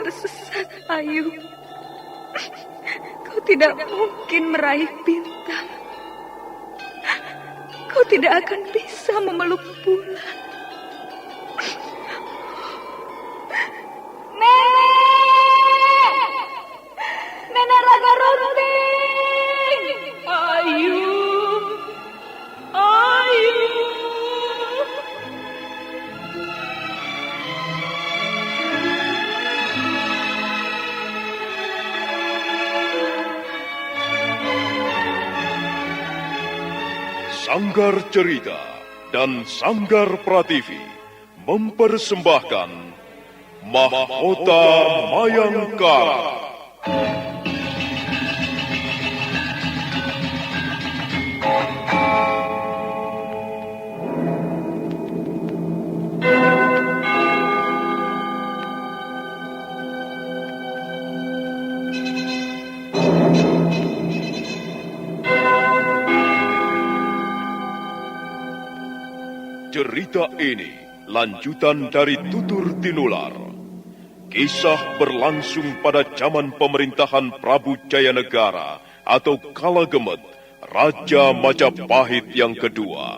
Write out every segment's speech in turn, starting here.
tersesat, Ayu. Kau tidak mungkin meraih bintang. Kau tidak akan bisa memeluk bulan. Nenek Raga Runting! Ayu! Sanggar Cerita dan Sanggar Prativi mempersembahkan Mahkota Mayangkara. Cerita ini lanjutan dari Tutur Tinular. Kisah berlangsung pada zaman pemerintahan Prabu Jayanegara atau Kala Gemet, Raja Majapahit yang kedua.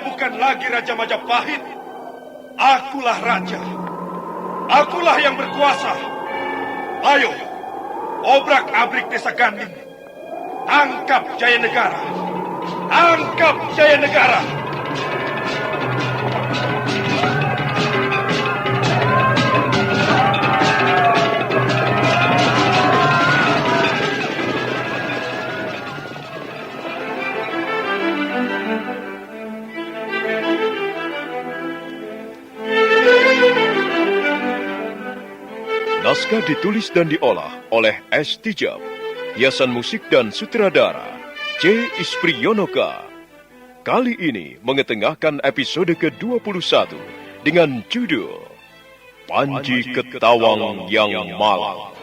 Bukan lagi Raja Majapahit. Akulah raja. Akulah yang berkuasa. Ayo, obrak-abrik desa Ganding. Tangkap Jayanegara. Tangkap Jayanegara. Naskah ditulis dan diolah oleh S. Tijab. Hiasan musik dan sutradara C. Isprionoka. Kali ini mengetengahkan episode ke-21 dengan judul Panji Ketawang yang Malang.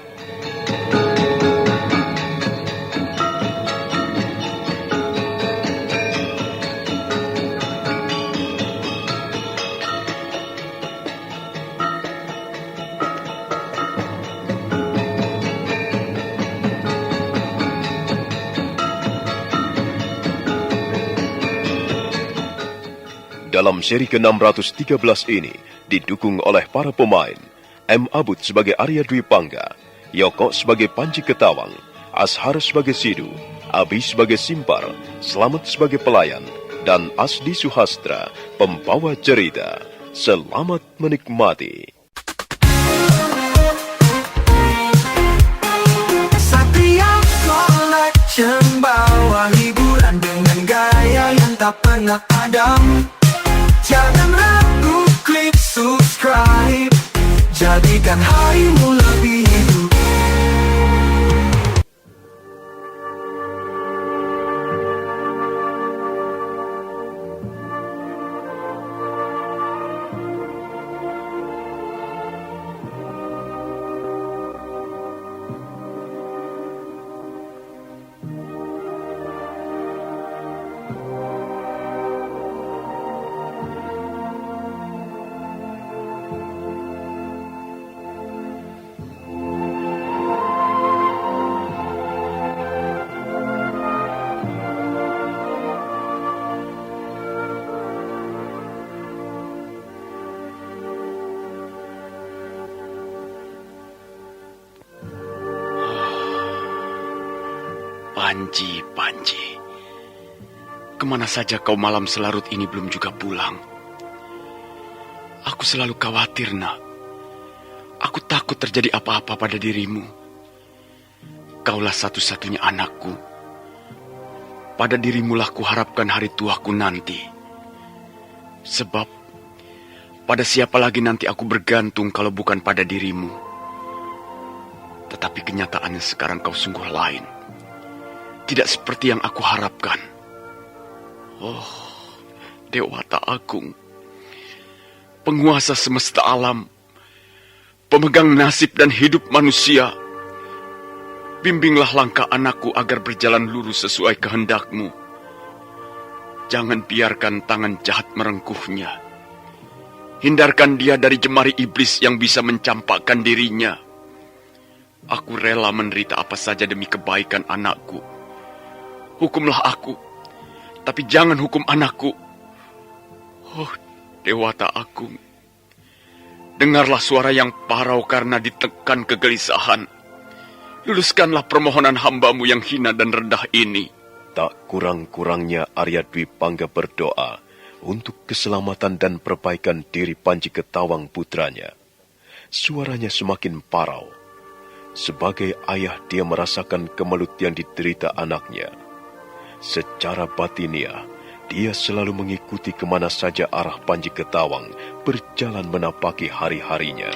Dalam seri ke-613 ini didukung oleh para pemain M. Abud sebagai Arya Dwi Pangga, Yoko sebagai Panji Ketawang, Ashar sebagai Sidu, Abi sebagai Simpar, Slamet sebagai pelayan, dan Asdi Suhastra, pembawa cerita. Selamat menikmati. Setiap Collection bawa hiburan dengan gaya yang tak pernah padam. Jangan ragu, klik subscribe. Jadikan harimu lebih hidup. Panji, kemana saja kau malam selarut ini belum juga pulang? Aku selalu khawatir, nak. Aku takut terjadi apa-apa pada dirimu. Kaulah satu-satunya anakku. Pada dirimulah kuharapkan hari tuaku nanti. Sebab, pada siapa lagi nanti aku bergantung kalau bukan pada dirimu. Tetapi kenyataannya sekarang kau sungguh lain. Tidak seperti yang aku harapkan. Oh, Dewata Agung, penguasa semesta alam, pemegang nasib dan hidup manusia, bimbinglah langkah anakku agar berjalan lurus sesuai kehendak-Mu. Jangan biarkan tangan jahat merengkuhnya. Hindarkan dia dari jemari iblis yang bisa mencampakkan dirinya. Aku rela menderita apa saja demi kebaikan anakku. Hukumlah aku, tapi jangan hukum anakku. Oh, Dewata Agung, dengarlah suara yang parau karena ditekan kegelisahan. Luluskanlah permohonan hamba-Mu yang hina dan rendah ini. Tak kurang-kurangnya Arya Dwi Pangga berdoa untuk keselamatan dan perbaikan diri Panji Ketawang putranya. Suaranya semakin parau. Sebagai ayah dia merasakan kemelut yang diderita anaknya. Secara batiniah, dia selalu mengikuti kemana saja arah Panji Ketawang berjalan menapaki hari-harinya.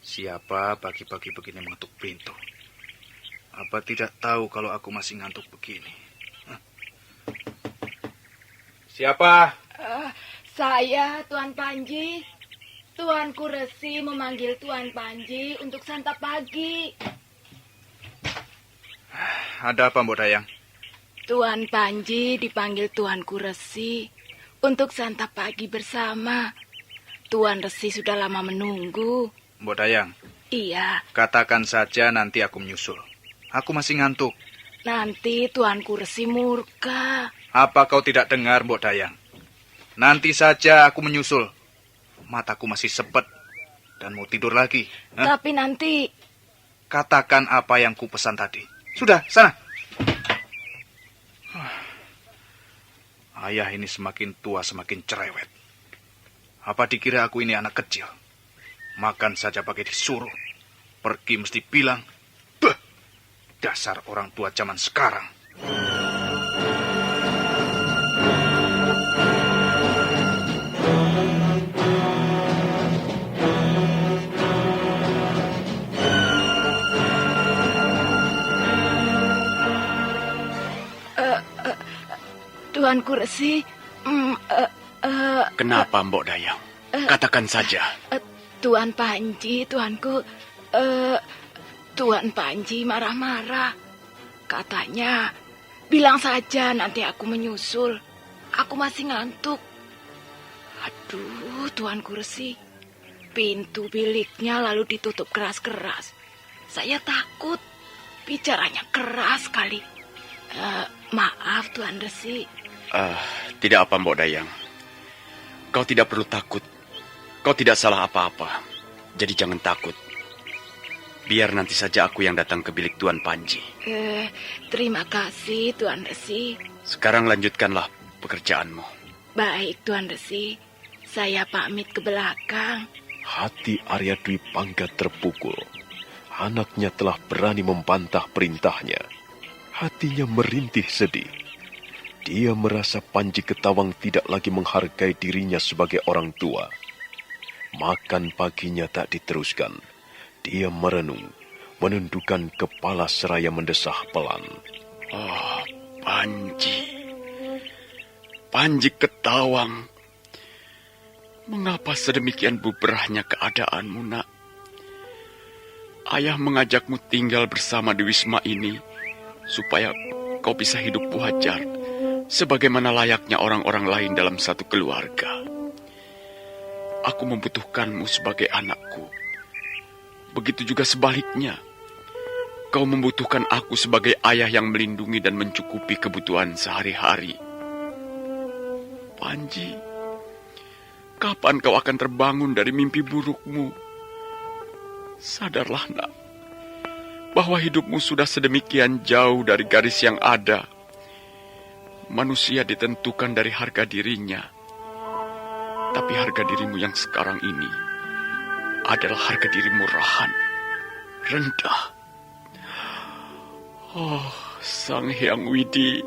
Siapa pagi-pagi begini mengetuk pintu? Apa tidak tahu kalau aku masih ngantuk begini? Hah? Siapa? Saya, Tuan Panji. Tuanku Resi memanggil Tuan Panji untuk santap pagi. Ada apa, Mbok Dayang? Tuan Panji dipanggil Tuanku Resi untuk santap pagi bersama. Tuan Resi sudah lama menunggu. Mbok Dayang, Iya, katakan saja nanti aku menyusul. Aku masih ngantuk. nanti Tuanku Resi murka. Apa kau tidak dengar, Mbok Dayang? Nanti saja aku menyusul. Mataku masih sepet dan mau tidur lagi. Hah? Tapi nanti... Katakan apa yang kupesan tadi. Sudah, sana. Ayah ini semakin tua semakin cerewet. Apa dikira aku ini anak kecil? Makan saja pakai disuruh. Pergi mesti bilang. Beuh, dasar orang tua zaman sekarang. Tuanku Resi... Kenapa, Mbok Dayang? Katakan saja. Tuan Panji, Tuanku... Tuan Panji marah-marah. Katanya, bilang saja nanti aku menyusul. Aku masih ngantuk. Aduh, Tuanku Resi. Pintu biliknya lalu ditutup keras-keras. Saya takut. Bicaranya keras sekali. Maaf, Tuan Resi. Tidak apa, Mbok Dayang. Kau tidak perlu takut. Kau tidak salah apa-apa. Jadi jangan takut. Biar nanti saja aku yang datang ke bilik Tuan Panji. Terima kasih, Tuan Resi. Sekarang lanjutkanlah pekerjaanmu. Baik, Tuan Resi. Saya pamit ke belakang. Hati Arya Dwi Pangga terpukul. Anaknya telah berani membantah perintahnya. Hatinya merintih sedih. Dia merasa Panji Ketawang tidak lagi menghargai dirinya sebagai orang tua. Makan paginya tak diteruskan. Dia merenung, menundukkan kepala seraya mendesah pelan. Oh, Panji. Panji Ketawang. Mengapa sedemikian bubrahnya keadaanmu, nak? Ayah mengajakmu tinggal bersama di wisma ini supaya kau bisa hidup wajar sebagaimana layaknya orang-orang lain dalam satu keluarga. Aku membutuhkanmu sebagai anakku. Begitu juga sebaliknya. Kau membutuhkan aku sebagai ayah yang melindungi dan mencukupi kebutuhan sehari-hari. Panji, kapan kau akan terbangun dari mimpi burukmu? Sadarlah, nak, bahwa hidupmu sudah sedemikian jauh dari garis yang ada. Manusia ditentukan dari harga dirinya. Tapi harga dirimu yang sekarang ini adalah harga diri murahan, rendah. Oh, Sang Hyang Widi,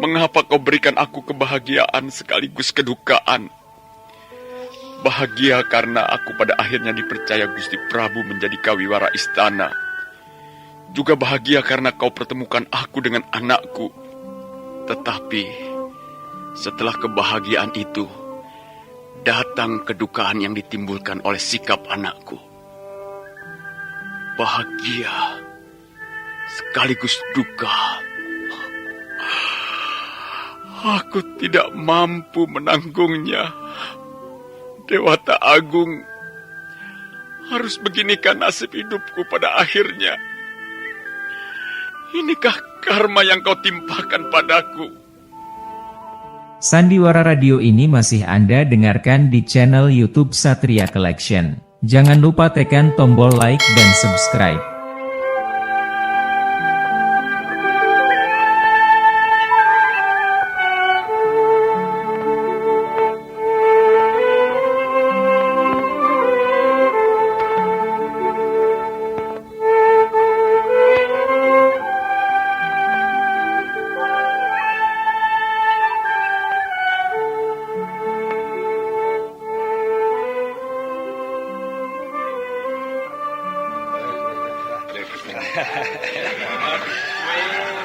mengapa kau berikan aku kebahagiaan sekaligus kedukaan? Bahagia karena aku pada akhirnya dipercaya Gusti Prabu menjadi kawiwara istana. Juga bahagia karena kau pertemukan aku dengan anakku. Tetapi setelah kebahagiaan itu, datang kedukaan yang ditimbulkan oleh sikap anakku. Bahagia sekaligus duka. Aku tidak mampu menanggungnya. Dewata Agung, harus beginikah nasib hidupku pada akhirnya? Inikah karma yang kau timpakan padaku? Sandiwara Radio ini masih Anda dengarkan di channel YouTube Satria Collection. Jangan lupa tekan tombol like dan subscribe.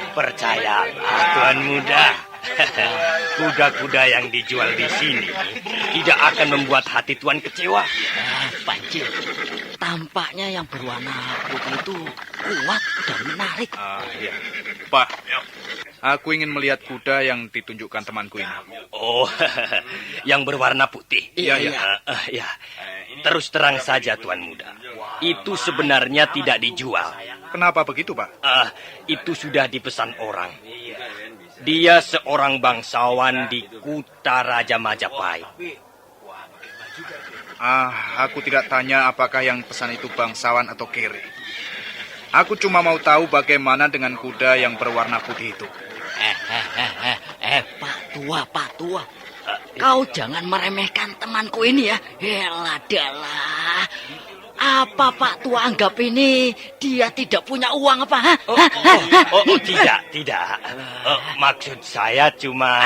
Percayalah, Tuan Muda. Kuda-kuda yang dijual di sini tidak akan membuat hati Tuan kecewa. Panji, tampaknya yang berwarna putih itu kuat dan menarik. Iya. Pak, aku ingin melihat kuda yang ditunjukkan temanku ini. Oh, yang berwarna putih. Iya. Ya. Terus terang saja, Tuan Muda. Itu sebenarnya tidak dijual. Kenapa begitu, Pak? Itu sudah dipesan orang. Dia seorang bangsawan di Kuta Raja Majapahit. Aku tidak tanya apakah yang pesan itu bangsawan atau kere. Aku cuma mau tahu bagaimana dengan kuda yang berwarna putih itu. Pak Tua. Kau jangan meremehkan temanku ini ya. Eladalah. Apa Pak Tua anggap ini dia tidak punya uang apa? Tidak. Maksud saya cuma...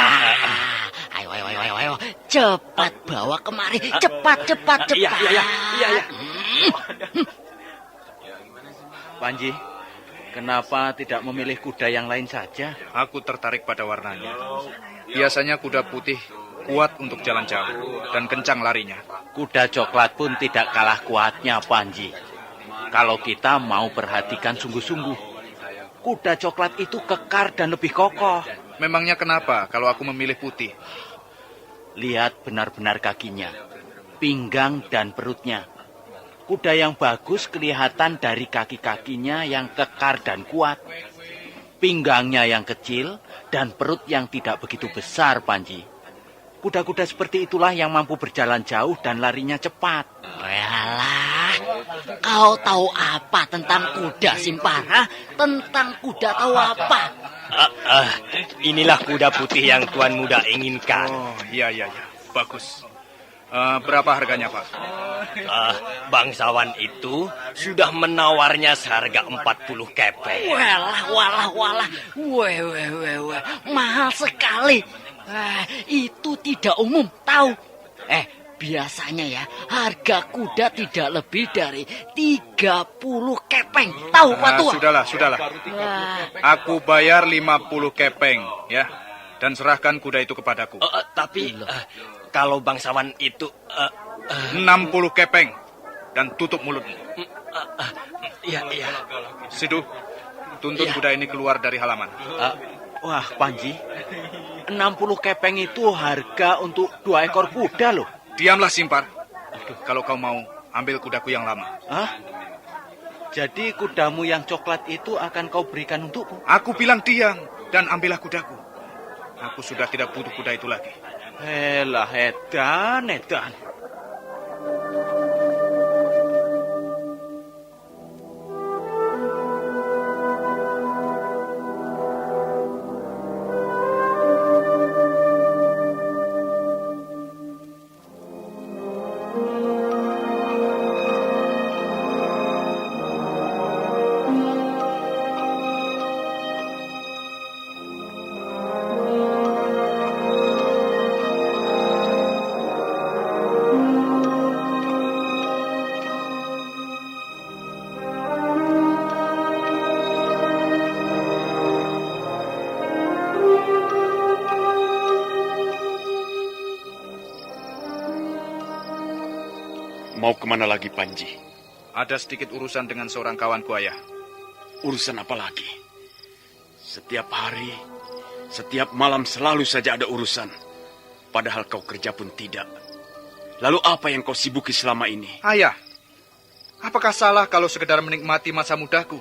Ayo. Cepat bawa kemari. Cepat. Iya. Panji, kenapa tidak memilih kuda yang lain saja? Aku tertarik pada warnanya. Biasanya kuda putih kuat untuk jalan jauh dan kencang larinya. Kuda coklat pun tidak kalah kuatnya, Panji. Kalau kita mau perhatikan sungguh-sungguh, kuda coklat itu kekar dan lebih kokoh. Memangnya kenapa kalau aku memilih putih? Lihat benar-benar kakinya, pinggang dan perutnya. Kuda yang bagus kelihatan dari kaki-kakinya yang kekar dan kuat. Pinggangnya yang kecil dan perut yang tidak begitu besar, Panji. Kuda-kuda seperti itulah yang mampu berjalan jauh dan larinya cepat. Walah, kau tahu apa tentang kuda, Simpara? Tentang kuda tahu apa? Inilah kuda putih yang Tuan Muda inginkan. Oh, iya. Bagus. Berapa harganya, Pak? Bangsawan itu sudah menawarnya seharga 40 kepeng. Walah. Weh. Mahal sekali. Itu tidak umum, tahu? Biasanya ya, harga kuda tidak lebih dari 30 kepeng. Tahu, Pak Tua? Sudahlah. Aku bayar 50 kepeng, ya. Dan serahkan kuda itu kepadaku. Tapi kalau bangsawan itu 60 kepeng. Dan tutup mulutmu. Iya. Sidu, tuntun kuda ini keluar dari halaman. Wah, Panji, 60 kepeng itu harga untuk 2 ekor kuda loh. Diamlah, Simpar. Kalau kau mau, ambil kudaku yang lama. Jadi kudamu yang coklat itu akan kau berikan untukku? Aku bilang diam, dan ambillah kudaku. Aku sudah tidak butuh kuda itu lagi. Elah, edan. Mau kemana lagi, Panji? Ada sedikit urusan dengan seorang kawanku, Ayah. Urusan apa lagi? Setiap hari, setiap malam selalu saja ada urusan. Padahal kau kerja pun tidak. Lalu apa yang kau sibuki selama ini? Ayah, apakah salah kalau sekedar menikmati masa mudaku?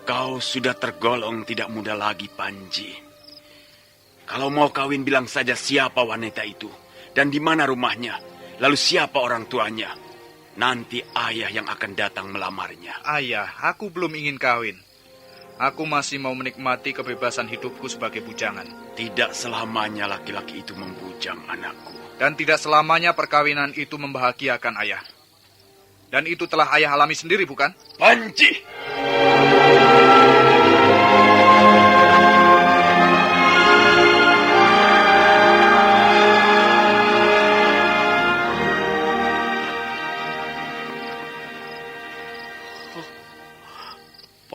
Kau sudah tergolong tidak muda lagi, Panji. Kalau mau kawin, bilang saja siapa wanita itu dan di mana rumahnya, lalu siapa orang tuanya. Nanti ayah yang akan datang melamarnya. Ayah, aku belum ingin kawin. Aku masih mau menikmati kebebasan hidupku sebagai bujangan. Tidak selamanya laki-laki itu membujang, anakku. Dan tidak selamanya perkawinan itu membahagiakan ayah. Dan itu telah ayah alami sendiri, bukan? Panji!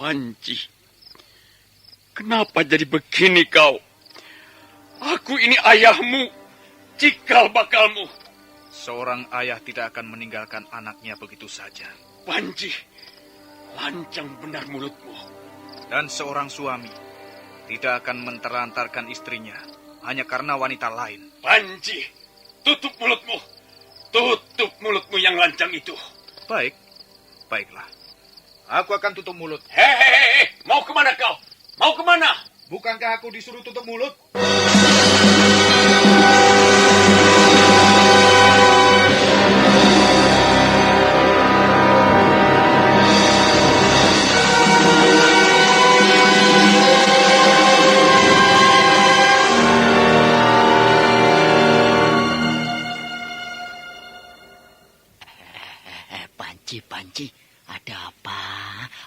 Panji, kenapa jadi begini kau? Aku ini ayahmu, cikal bakalmu. Seorang ayah tidak akan meninggalkan anaknya begitu saja. Panji, lancang benar mulutmu. Dan seorang suami tidak akan mentelantarkan istrinya hanya karena wanita lain. Panji, tutup mulutmu. Tutup mulutmu yang lancang itu. Baik, baiklah. Aku akan tutup mulut. Hei, mau kemana kau? Mau kemana? Bukankah aku disuruh tutup mulut? Panji, ada apa?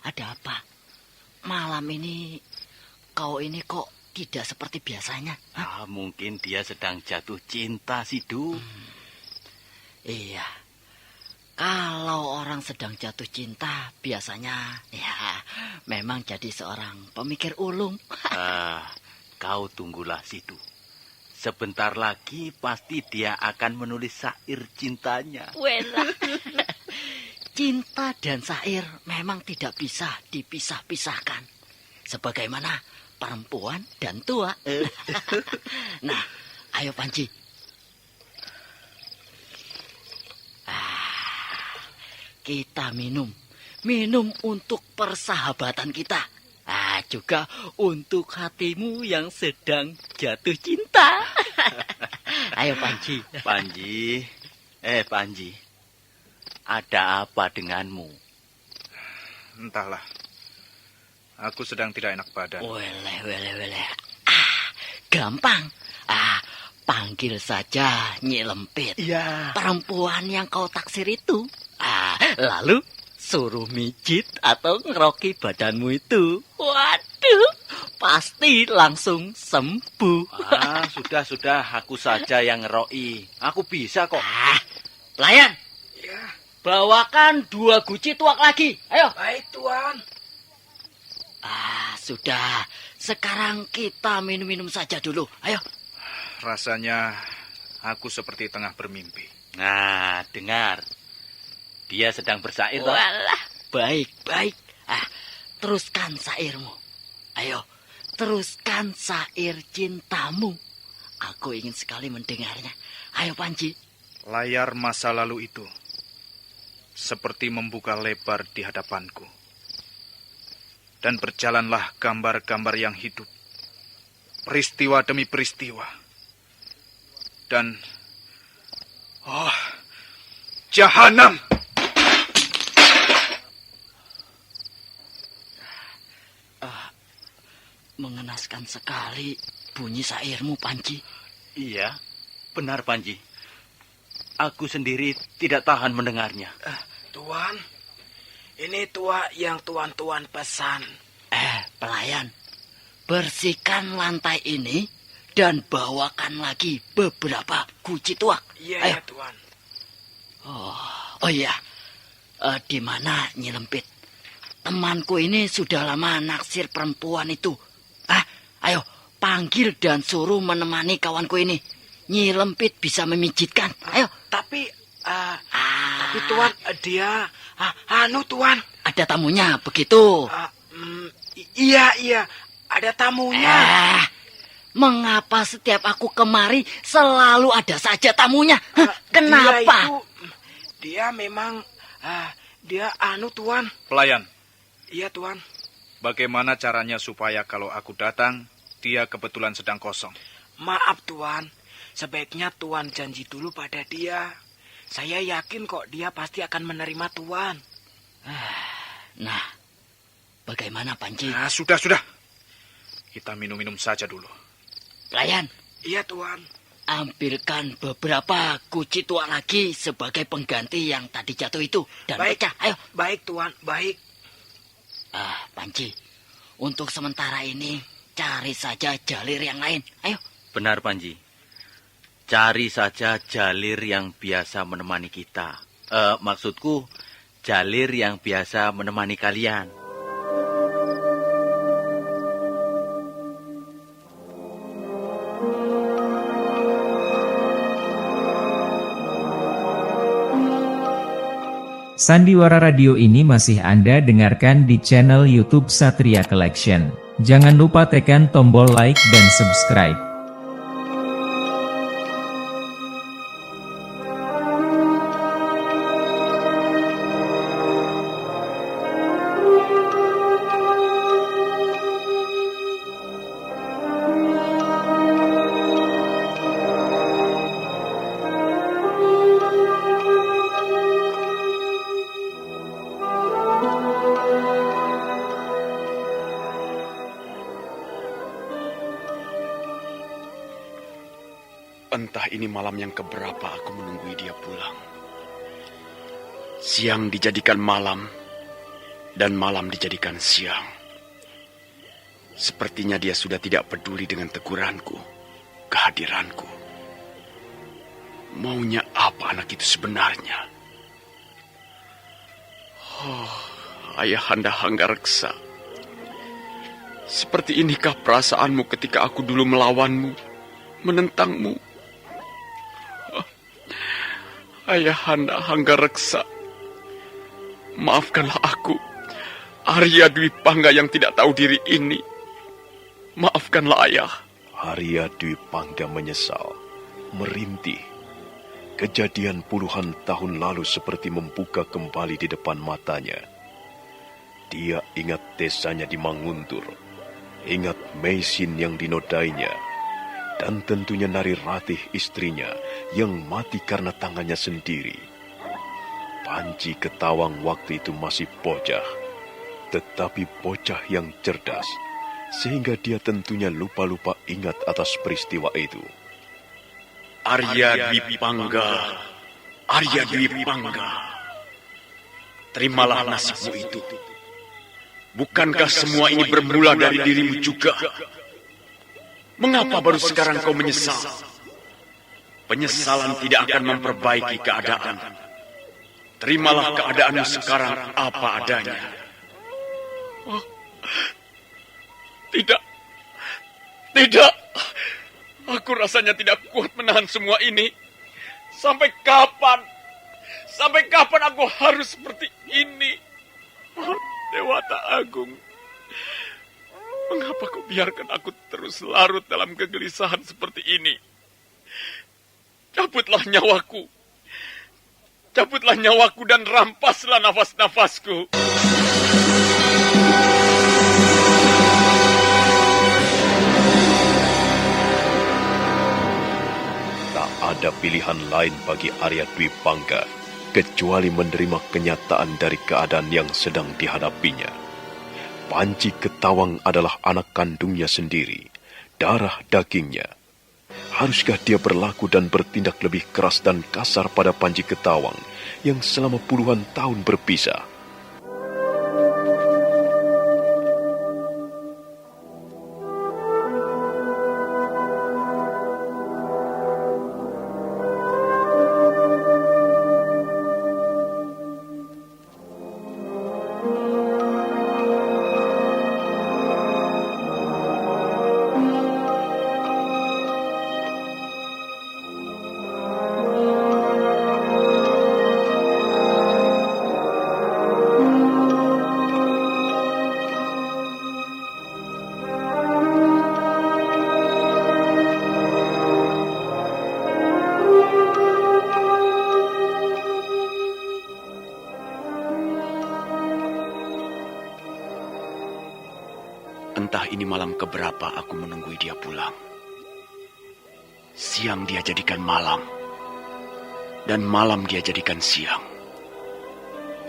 Ada apa? Malam ini kau ini kok tidak seperti biasanya? Mungkin dia sedang jatuh cinta, Sidu. Iya. Kalau orang sedang jatuh cinta, biasanya ya memang jadi seorang pemikir ulung. Kau tunggulah, Sidu. Sebentar lagi pasti dia akan menulis syair cintanya. Wela. Cinta dan syair memang tidak bisa dipisah-pisahkan. Sebagaimana perempuan dan tua. Nah, ayo Panji. Kita minum. Minum untuk persahabatan kita. Juga untuk hatimu yang sedang jatuh cinta. Ayo Panji. Panji. Ada apa denganmu? Entahlah. Aku sedang tidak enak badan. Weleh. Gampang. Panggil saja Nyi Lempit. Iya. Perempuan yang kau taksir itu. Lalu suruh mijit atau ngeroki badanmu itu. Waduh, pasti langsung sembuh. Sudah. Aku saja yang ngeroi. Aku bisa kok. Pelayan. Bawakan 2 guci tuak lagi. Ayo. Baik, Tuan. Sudah. Sekarang kita minum-minum saja dulu. Ayo. Rasanya aku seperti tengah bermimpi. Nah, dengar. Dia sedang bersair. Walah, baik. Teruskan syairmu. Ayo, teruskan syair cintamu. Aku ingin sekali mendengarnya. Ayo, Panji. Layar masa lalu itu seperti membuka lebar di hadapanku. Dan berjalanlah gambar-gambar yang hidup. Peristiwa demi peristiwa. Dan... jahanam! Mengenaskan sekali bunyi syairmu, Panji. Iya, benar Panji. Aku sendiri tidak tahan mendengarnya. Tuan, ini tua yang tuan-tuan pesan. Pelayan, bersihkan lantai ini dan bawakan lagi beberapa guci tuak. Iya, Tuan. Oh iya, di mana Nyi Lempit? Temanku ini sudah lama naksir perempuan itu. Ayo, panggil dan suruh menemani kawanku ini. Nyi Lempit bisa memijitkan. Ayo. Tapi Tuan, dia... Tuan. Ada tamunya, begitu? Iya, ada tamunya. Mengapa setiap aku kemari selalu ada saja tamunya? Kenapa? Dia memang... dia Tuan. Pelayan, Iya, Tuan. bagaimana caranya supaya kalau aku datang, dia kebetulan sedang kosong? Maaf, Tuan. Sebaiknya Tuan janji dulu pada dia. Saya yakin kok dia pasti akan menerima Tuan. Nah, bagaimana Panji? Sudah. Kita minum-minum saja dulu. Pelayan, Iya, Tuan. ambilkan beberapa guci tua lagi sebagai pengganti yang tadi jatuh itu. Dan Baik. pecah, ayo. Baik, Tuan. Baik. Panji, untuk sementara ini cari saja jalir yang lain. Ayo. Benar, Panji. Cari saja jalir yang biasa menemani kita. Maksudku, jalir yang biasa menemani kalian. Sandiwara Radio ini masih Anda dengarkan di channel YouTube Satria Collection. Jangan lupa tekan tombol like dan subscribe. Entah ini malam yang keberapa aku menunggui dia pulang. Siang dijadikan malam, dan malam dijadikan siang. Sepertinya dia sudah tidak peduli dengan teguranku, kehadiranku. Maunya apa anak itu sebenarnya? Ayahanda Hanggareksa. Seperti inikah perasaanmu ketika aku dulu melawanmu, menentangmu? Ayahanda Hanggareksa, maafkanlah aku, Arya Dwi Pangga yang tidak tahu diri ini. Maafkanlah ayah. Arya Dwi Pangga menyesal, merintih. Kejadian puluhan tahun lalu seperti membuka kembali di depan matanya. Dia ingat desanya di Manguntur, ingat Meisin yang dinodainya, dan tentunya Nari Ratih istrinya yang mati karena tangannya sendiri. Panji Ketawang waktu itu masih bocah, tetapi bocah yang cerdas, sehingga dia tentunya lupa-lupa ingat atas peristiwa itu. Arya Dwi Pangga, Arya Dwi Pangga, terimalah nasibmu itu. Bukankah semua ini bermula dari dirimu juga? Mengapa baru sekarang kau menyesal? Penyesalan tidak akan memperbaiki keadaan. Terimalah keadaanmu sekarang apa adanya. Tidak. Aku rasanya tidak kuat menahan semua ini. Sampai kapan? Sampai kapan aku harus seperti ini? Dewata Agung, mengapa kau biarkan aku terus larut dalam kegelisahan seperti ini? Cabutlah nyawaku. Cabutlah nyawaku dan rampaslah nafas-nafasku. Tak ada pilihan lain bagi Arya Dwi Pangga kecuali menerima kenyataan dari keadaan yang sedang dihadapinya. Panji Ketawang adalah anak kandungnya sendiri, darah dagingnya. Haruskah dia berlaku dan bertindak lebih keras dan kasar pada Panji Ketawang yang selama puluhan tahun berpisah? malam keberapa aku menunggu dia pulang. Siang dia jadikan malam, dan malam dia jadikan siang.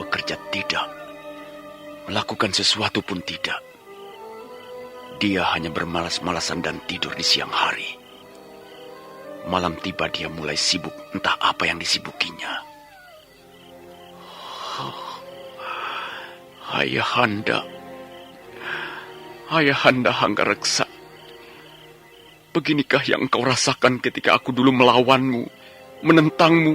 Bekerja tidak, melakukan sesuatu pun tidak. Dia hanya bermalas-malasan dan tidur di siang hari. Malam tiba dia mulai sibuk, entah apa yang disibukinya. Ayahanda Hanggareksa, beginikah yang engkau rasakan ketika aku dulu melawanmu, menentangmu?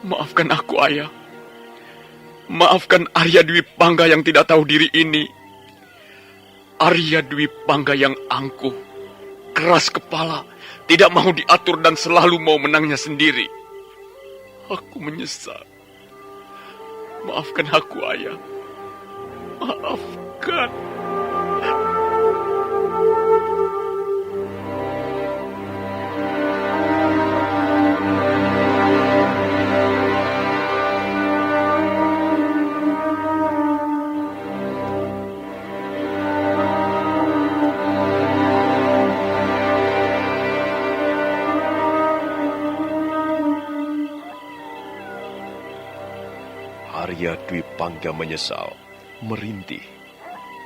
Maafkan aku, Ayah. Maafkan Arya Dwi Pangga yang tidak tahu diri ini. Arya Dwi Pangga yang angkuh, keras kepala, tidak mau diatur dan selalu mau menangnya sendiri. Aku menyesal. Maafkan aku, Ayah. Maafkan. Arya Dwi Pangga menyesal, merintih.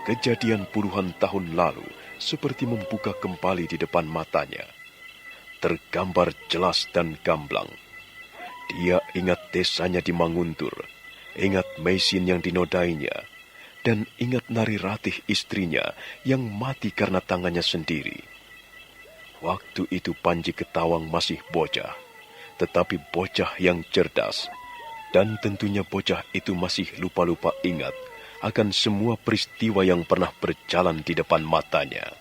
Kejadian puluhan tahun lalu seperti membuka kembali di depan matanya. Tergambar jelas dan gamblang. Dia ingat desanya di Manguntur, ingat Meisin yang dinodainya, dan ingat Nari Ratih istrinya yang mati karena tangannya sendiri. Waktu itu Panji Ketawang masih bocah, tetapi bocah yang cerdas. Dan tentunya bocah itu masih lupa-lupa ingat akan semua peristiwa yang pernah berjalan di depan matanya.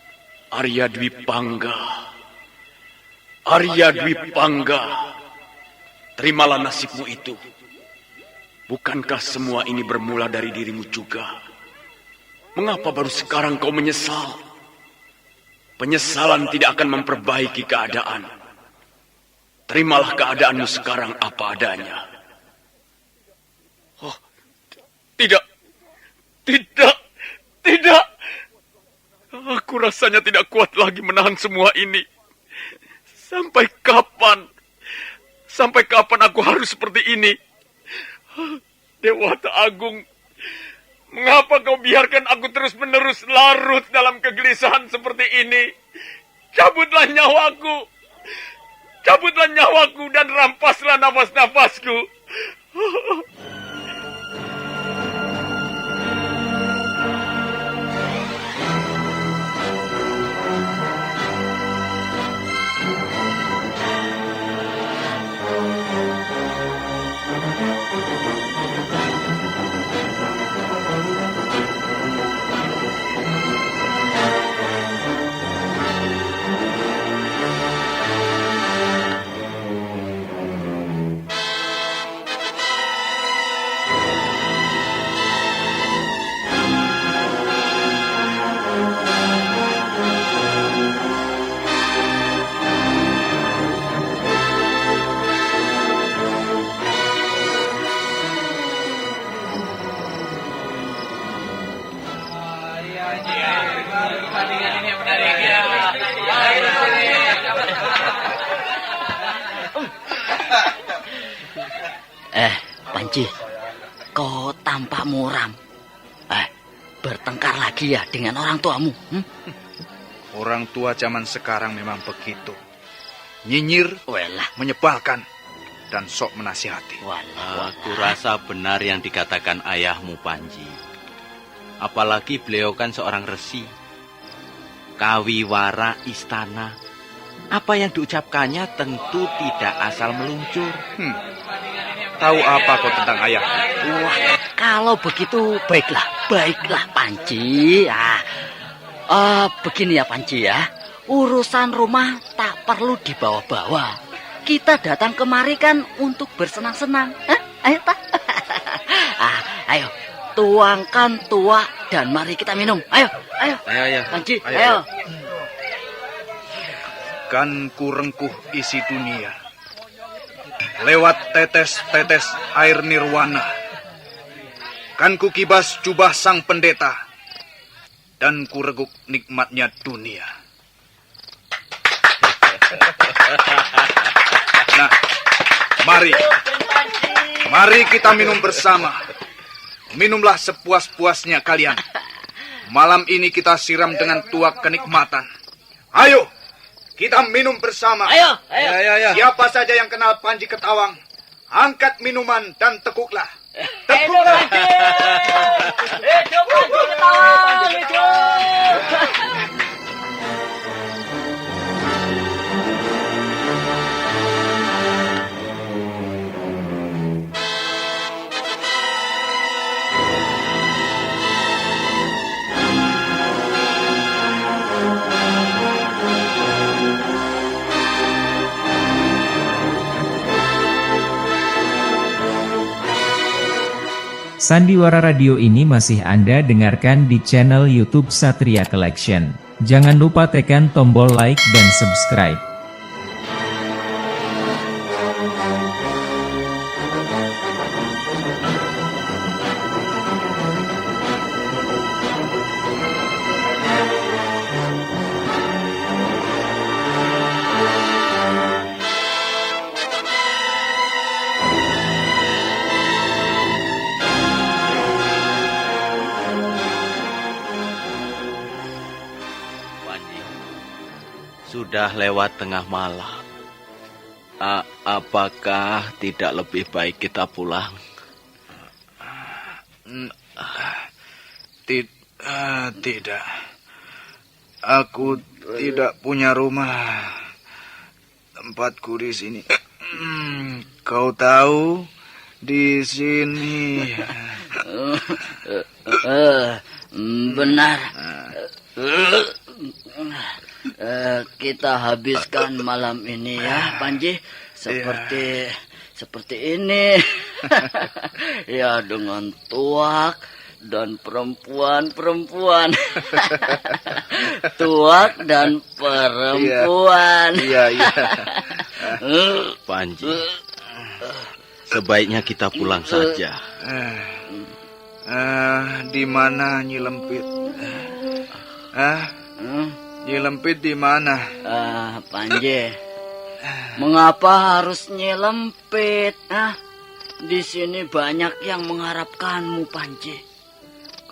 Arya Dwi Pangga, Arya Dwi Pangga, terimalah nasibmu itu. Bukankah semua ini bermula dari dirimu juga? Mengapa baru sekarang kau menyesal? Penyesalan tidak akan memperbaiki keadaan. Terimalah keadaanmu sekarang apa adanya. Oh, tidak. Aku rasanya tidak kuat lagi menahan semua ini. Sampai kapan? Sampai kapan aku harus seperti ini? Dewata Agung, mengapa kau biarkan aku terus-menerus larut dalam kegelisahan seperti ini? Cabutlah nyawaku. Cabutlah nyawaku dan rampaslah nafas-nafasku. Panji, kau tampak muram. Bertengkar lagi ya dengan orang tuamu? Orang tua zaman sekarang memang begitu. Nyinyir, menyebalkan, dan sok menasihati. Aku rasa benar yang dikatakan ayahmu, Panji. Apalagi beliau kan seorang resi. Kawiwara istana. Apa yang diucapkannya tentu tidak asal meluncur. Tahu apa kau tentang ayah? Wah, kalau begitu baiklah Panji. Begini ya Panji ya, urusan rumah tak perlu dibawa-bawa. Kita datang kemari kan untuk bersenang-senang. Ayo tak? Ayo, tuangkan tuak dan mari kita minum. Ayo. Panji, ayo. Kan ku rengkuh isi dunia lewat tetes-tetes air nirwana. Kan ku kibas jubah sang pendeta dan kureguk nikmatnya dunia. Nah, mari kita minum bersama. Minumlah sepuas-puasnya kalian. Malam ini kita siram dengan tuak kenikmatan. Ayo, kita minum bersama. Ayo. Siapa saja yang kenal Panji Ketawang, angkat minuman dan tekuklah. Hidup Panji! Hidup Panji Ketawang! Hidup! Sandiwara Radio ini masih Anda dengarkan di channel YouTube Satria Collection. Jangan lupa tekan tombol like dan subscribe. Sudah lewat tengah malam. Apakah tidak lebih baik kita pulang? Tidak. Aku tidak punya rumah. Tempatku di sini. Kau tahu, di sini. Benar. Kita habiskan malam ini ya, Panji. Seperti ini. Ya, dengan tuak dan perempuan. Tuak dan perempuan. Iya. Panji, sebaiknya kita pulang saja. Di mana Nyi Lempit? Nyi Lempit di mana? Panji, mengapa harus Nyi Lempit? Di sini banyak yang mengharapkanmu, Panji.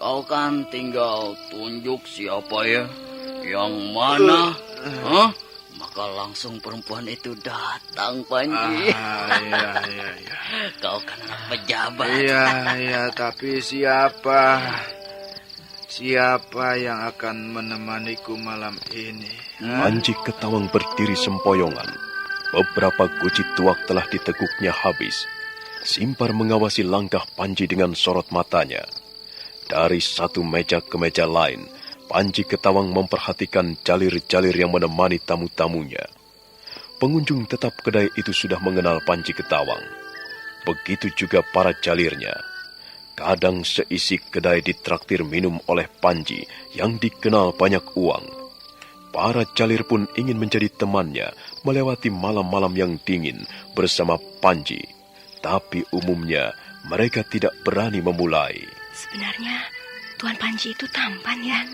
Kau kan tinggal tunjuk siapa ya, yang mana, maka langsung perempuan itu datang, Panji. Iya. Kau kan anak pejabat. Iya, tapi siapa? Siapa yang akan menemaniku malam ini? Panji Ketawang berdiri sempoyongan. Beberapa guci tuak telah diteguknya habis. Simpar mengawasi langkah Panji dengan sorot matanya. Dari satu meja ke meja lain, Panji Ketawang memperhatikan jalir-jalir yang menemani tamu-tamunya. Pengunjung tetap kedai itu sudah mengenal Panji Ketawang. Begitu juga para jalirnya. Kadang seisi kedai ditraktir minum oleh Panji yang dikenal banyak uang. Para jalir pun ingin menjadi temannya melewati malam-malam yang dingin bersama Panji. Tapi umumnya mereka tidak berani memulai. Sebenarnya Tuan Panji itu tampan ya.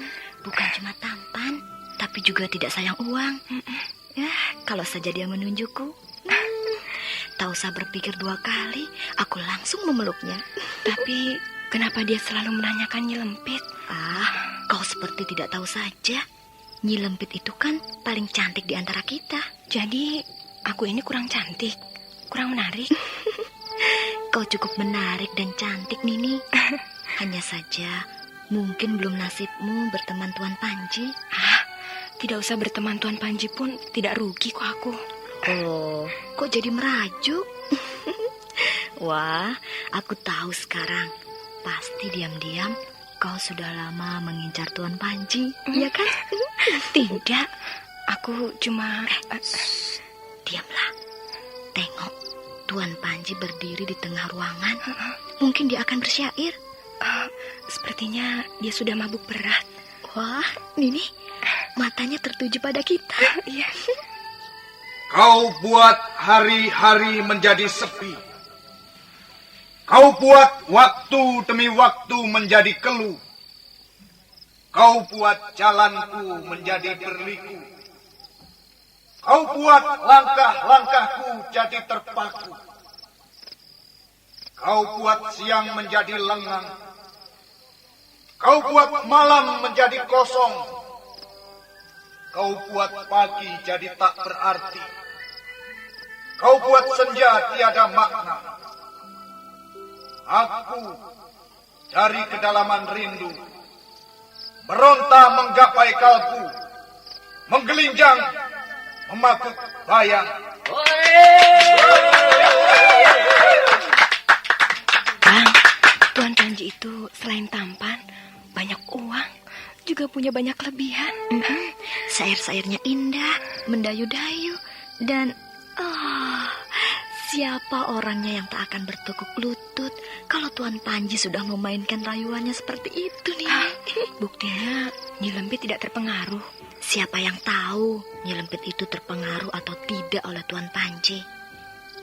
Bukan cuma tampan, tapi juga tidak sayang uang. Ya, kalau saja dia menunjukku. Tak usah berpikir dua kali, aku langsung memeluknya. Tapi kenapa dia selalu menanyakan Nyi Lempit? Kau seperti tidak tahu saja. Nyi Lempit itu kan paling cantik di antara kita. Jadi aku ini kurang cantik, kurang menarik. Kau cukup menarik dan cantik, Nini. Hanya saja mungkin belum nasibmu berteman Tuan Panji. Tidak usah berteman Tuan Panji pun tidak rugi kok aku. Oh, kok jadi merajuk? Wah, aku tahu sekarang. Pasti diam-diam kau sudah lama mengincar Tuan Panji, ya kan? Tidak, aku cuma... Diamlah. Tengok, Tuan Panji berdiri di tengah ruangan. Mungkin dia akan bersyair. Sepertinya dia sudah mabuk berat. Wah, Nini, matanya tertuju pada kita. Iya. Kau buat hari-hari menjadi sepi. Kau buat waktu demi waktu menjadi keluh. Kau buat jalanku menjadi berliku. Kau buat langkah-langkahku jadi terpaku. Kau buat siang menjadi lengang. Kau buat malam menjadi kosong. Kau buat pagi jadi tak berarti. Kau buat senja tiada makna. Aku dari kedalaman rindu meronta menggapai kalbu, menggelinjang, memakut bayang. Bang, Tuan Panji itu selain tampan, banyak uang, juga punya banyak kelebihan. Syair-syairnya indah, mendayu-dayu, dan siapa orangnya yang tak akan bertekuk lutut kalau Tuan Panji sudah memainkan rayuannya seperti itu nih. Buktinya Nyi Lempit tidak terpengaruh. Siapa yang tahu Nyi Lempit itu terpengaruh atau tidak oleh Tuan Panji?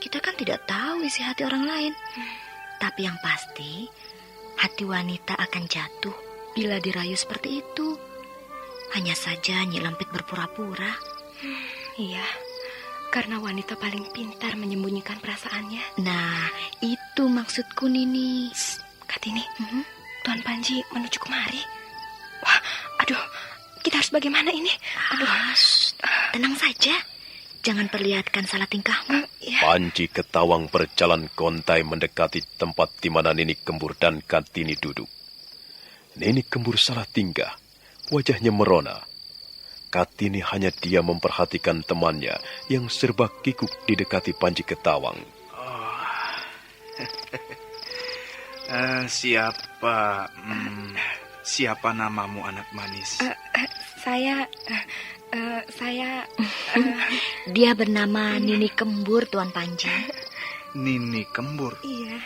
Kita kan tidak tahu isi hati orang lain. Tapi yang pasti, hati wanita akan jatuh bila dirayu seperti itu. Hanya saja Nyi Lempit berpura-pura. Iya, karena wanita paling pintar menyembunyikan perasaannya. Nah, itu maksudku, Nini. Kartini, Tuan Panji menuju kemari. Wah, aduh, kita harus bagaimana ini? Aduh, tenang saja. Jangan perlihatkan salah tingkahmu. Panji Ketawang berjalan kontai mendekati tempat di mana Nini Kembur dan Kartini duduk. Nini Kembur salah tingkah, wajahnya merona. Kartini hanya dia memperhatikan temannya yang serba kikuk didekati Panji Ketawang. Siapa namamu, anak manis? Saya Dia bernama Nini Kembur, Tuan Panji. Nini Kembur? Iya.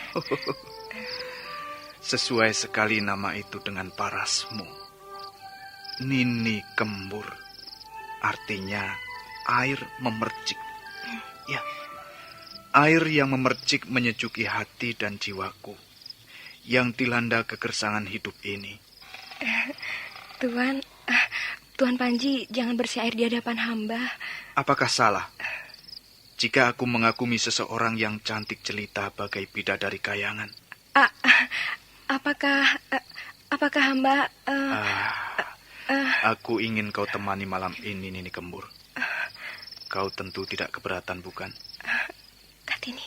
Sesuai sekali nama itu dengan parasmu. Nini Kembur. Artinya air memercik. Ya, air yang memercik menyejuki hati dan jiwaku yang dilanda kegersangan hidup ini. Tuan Panji, jangan bersyair di hadapan hamba. Apakah salah jika aku mengagumi seseorang yang cantik jelita bagai bidadari kayangan? Apakah hamba... Aku ingin kau temani malam ini, Nini Kembur. Kau tentu tidak keberatan, bukan? Kartini,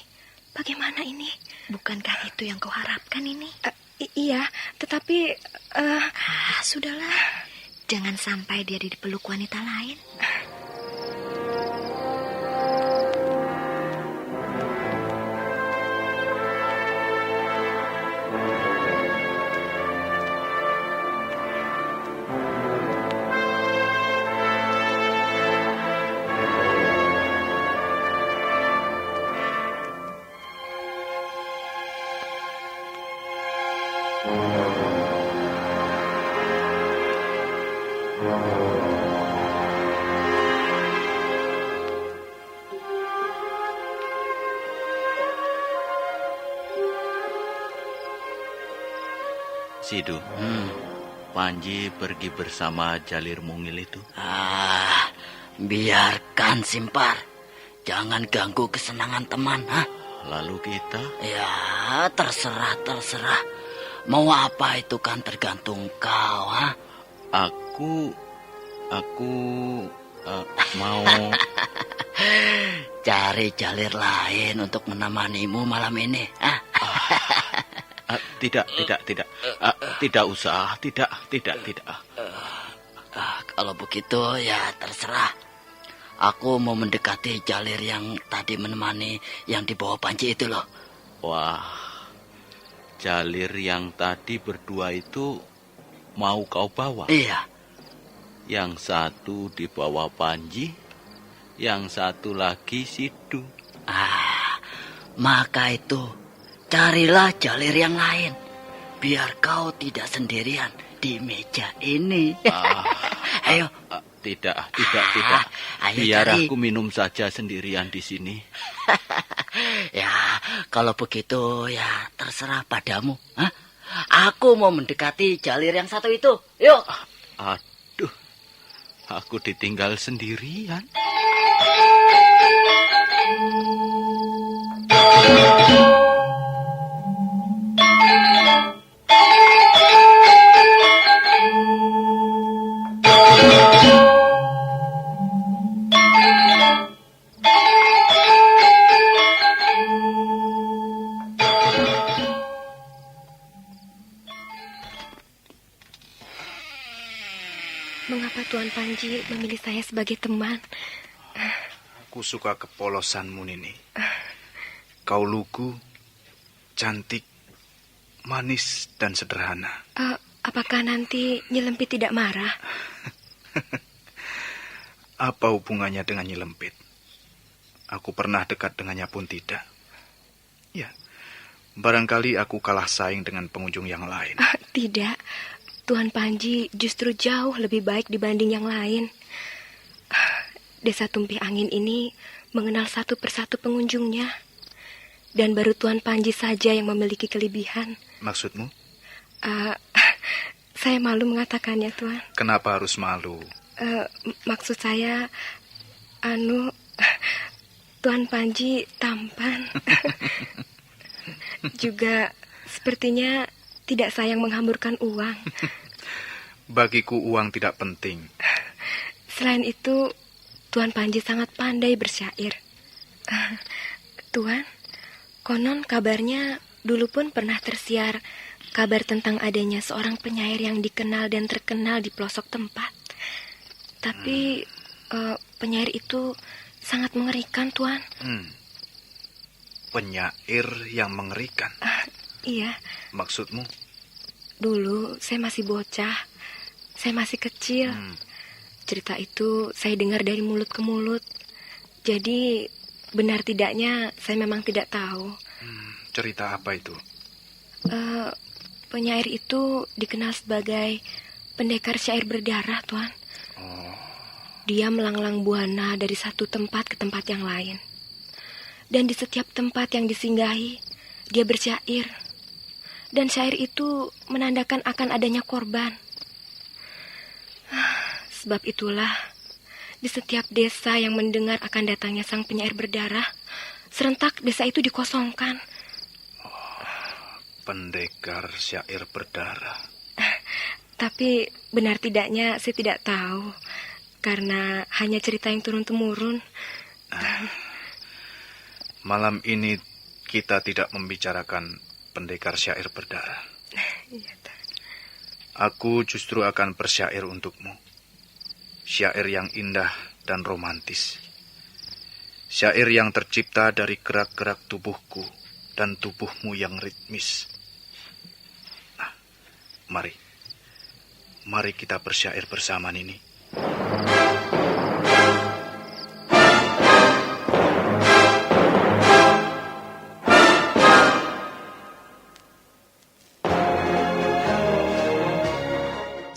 bagaimana ini? Bukankah itu yang kau harapkan ini? Iya, tetapi... Sudahlah. Jangan sampai dia dipeluk wanita lain. Sidu, Panji pergi bersama Jalir Mungil itu. Biarkan, Simpar. Jangan ganggu kesenangan teman, Lalu kita? Ya, terserah. Mau apa itu kan tergantung kau, Aku mau cari jalir lain untuk menemanimu malam ini. Tidak usah. Kalau begitu ya terserah. Aku mau mendekati jalir yang tadi menemani yang dibawa Panji itu loh. Wah, jalir yang tadi berdua itu mau kau bawa? Iya. Yang satu dibawa Panji, yang satu lagi Sidu. Maka itu carilah jalir yang lain, biar kau tidak sendirian di meja ini. Ayo. Tidak. Ayo biar cari. aku minum saja sendirian di sini. Ya, kalau begitu ya terserah padamu. Aku mau mendekati jalir yang satu itu. Yuk. Aduh, aku ditinggal sendirian. Mengapa Tuan Panji memilih saya sebagai teman? Aku suka kepolosanmu, Nini. Kau lugu, cantik, manis, dan sederhana. Apakah nanti Nyelempit tidak marah? Apa hubungannya dengan Nyelempit? Aku pernah dekat dengannya pun tidak. Ya, barangkali aku kalah saing dengan pengunjung yang lain. Tidak, Tuan Panji justru jauh lebih baik dibanding yang lain. Desa Tumpih Angin ini mengenal satu persatu pengunjungnya. Dan baru Tuan Panji saja yang memiliki kelebihan. Maksudmu? Saya malu mengatakannya, Tuan. Kenapa harus malu? Maksud saya, Tuan Panji tampan. Juga sepertinya tidak sayang menghamburkan uang. Bagiku uang tidak penting. Selain itu, Tuan Panji sangat pandai bersyair. Tuan, konon kabarnya dulu pun pernah tersiar kabar tentang adanya seorang penyair yang dikenal dan terkenal di pelosok tempat. Tapi penyair itu sangat mengerikan, Tuan. Penyair yang mengerikan? Iya. Maksudmu? Dulu saya masih bocah. Saya masih kecil. Cerita itu saya dengar dari mulut ke mulut. Jadi benar tidaknya saya memang tidak tahu. Cerita apa itu? Penyair itu dikenal sebagai pendekar syair berdarah, Tuan. Dia melanglang buana dari satu tempat ke tempat yang lain. Dan di setiap tempat yang disinggahi, dia bersyair. Dan syair itu menandakan akan adanya korban. Sebab itulah, di setiap desa yang mendengar akan datangnya sang penyair berdarah, serentak desa itu dikosongkan. Pendekar syair berdarah. Tapi benar tidaknya saya tidak tahu, karena hanya cerita yang turun-temurun. Malam ini kita tidak membicarakan pendekar syair berdarah. Aku justru akan bersyair untukmu. Syair yang indah dan romantis. Syair yang tercipta dari gerak-gerak tubuhku dan tubuhmu yang ritmis. Nah, mari. Mari kita bersyair bersama, Nini.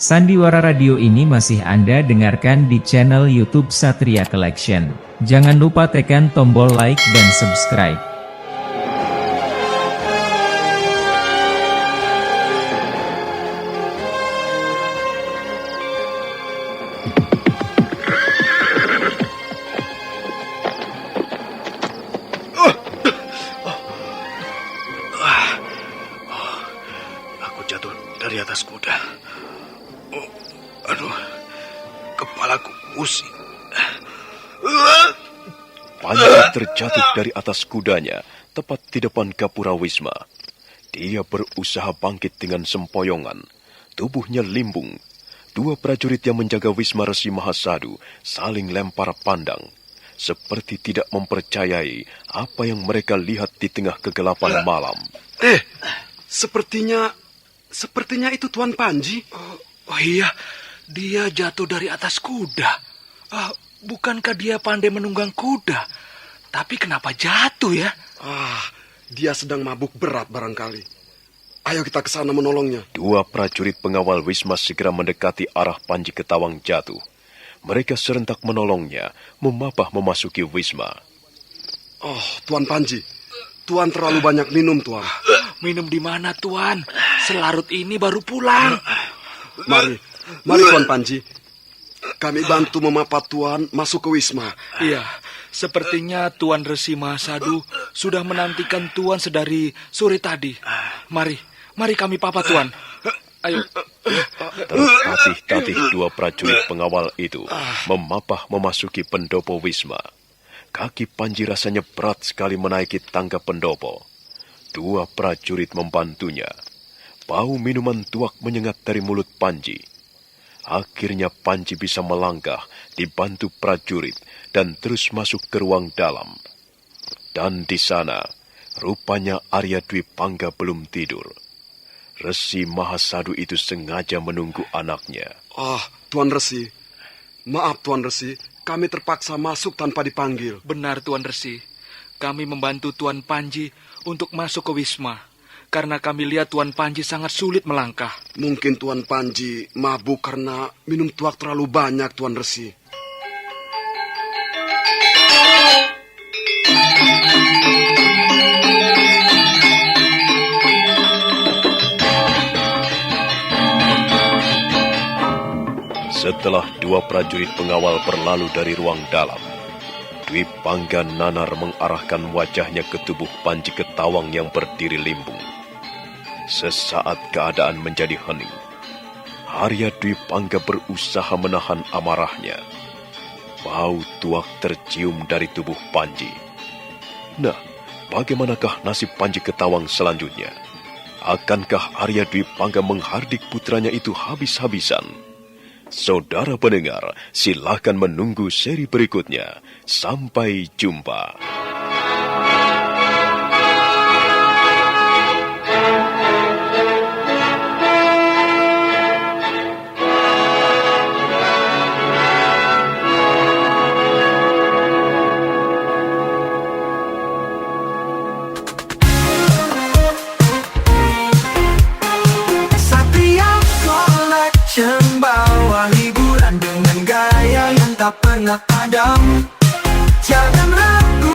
Sandiwara Radio ini masih Anda dengarkan di channel YouTube Satria Collection. Jangan lupa tekan tombol like dan subscribe. Aku jatuh dari atas kuda. Aduh, kepalaku pusing. Panji terjatuh dari atas kudanya, tepat di depan Gapura Wisma. Dia berusaha bangkit dengan sempoyongan. Tubuhnya limbung. Dua prajurit yang menjaga Wisma Resi Mahasadu saling lempar pandang, seperti tidak mempercayai apa yang mereka lihat di tengah kegelapan malam. Sepertinya itu Tuan Panji. Oh iya, dia jatuh dari atas kuda. Bukankah dia pandai menunggang kuda? Tapi kenapa jatuh ya? Dia sedang mabuk berat barangkali. Ayo kita ke sana menolongnya. Dua prajurit pengawal Wisma segera mendekati arah Panji Ketawang jatuh. Mereka serentak menolongnya, memapah memasuki Wisma. Tuan Panji, Tuan terlalu banyak minum, Tuan. Minum di mana, Tuan? Selarut ini baru pulang. Mari Tuan Panji. Kami bantu memapat Tuan masuk ke Wisma. Iya, sepertinya Tuan Resi Mahasadu sudah menantikan Tuan sedari sore tadi. Mari kami papat Tuan. Ayo. Tertatih-tatih dua prajurit pengawal itu memapah memasuki pendopo Wisma. Kaki Panji rasanya berat sekali menaiki tangga pendopo. Dua prajurit membantunya. Bau minuman tuak menyengat dari mulut Panji. Akhirnya Panji bisa melangkah dibantu prajurit dan terus masuk ke ruang dalam. Dan di sana, rupanya Arya Dwi Pangga belum tidur. Resi Mahasadu itu sengaja menunggu anaknya. Tuan Resi. Maaf Tuan Resi, kami terpaksa masuk tanpa dipanggil. Benar Tuan Resi, kami membantu Tuan Panji untuk masuk ke Wisma. Karena kami lihat Tuan Panji sangat sulit melangkah. Mungkin Tuan Panji mabuk karena minum tuak terlalu banyak, Tuan Resi. Setelah dua prajurit pengawal berlalu dari ruang dalam, Dwi Pangga nanar mengarahkan wajahnya ke tubuh Panji Ketawang yang berdiri limbung. Sesaat keadaan menjadi hening. Arya Dwi Pangga berusaha menahan amarahnya. Bau tuak tercium dari tubuh Panji. Nah, bagaimanakah nasib Panji Ketawang selanjutnya? Akankah Arya Dwi Pangga menghardik putranya itu habis-habisan? Saudara pendengar, silakan menunggu seri berikutnya. Sampai jumpa. Bawa hiburan dengan gaya yang tak pernah ada.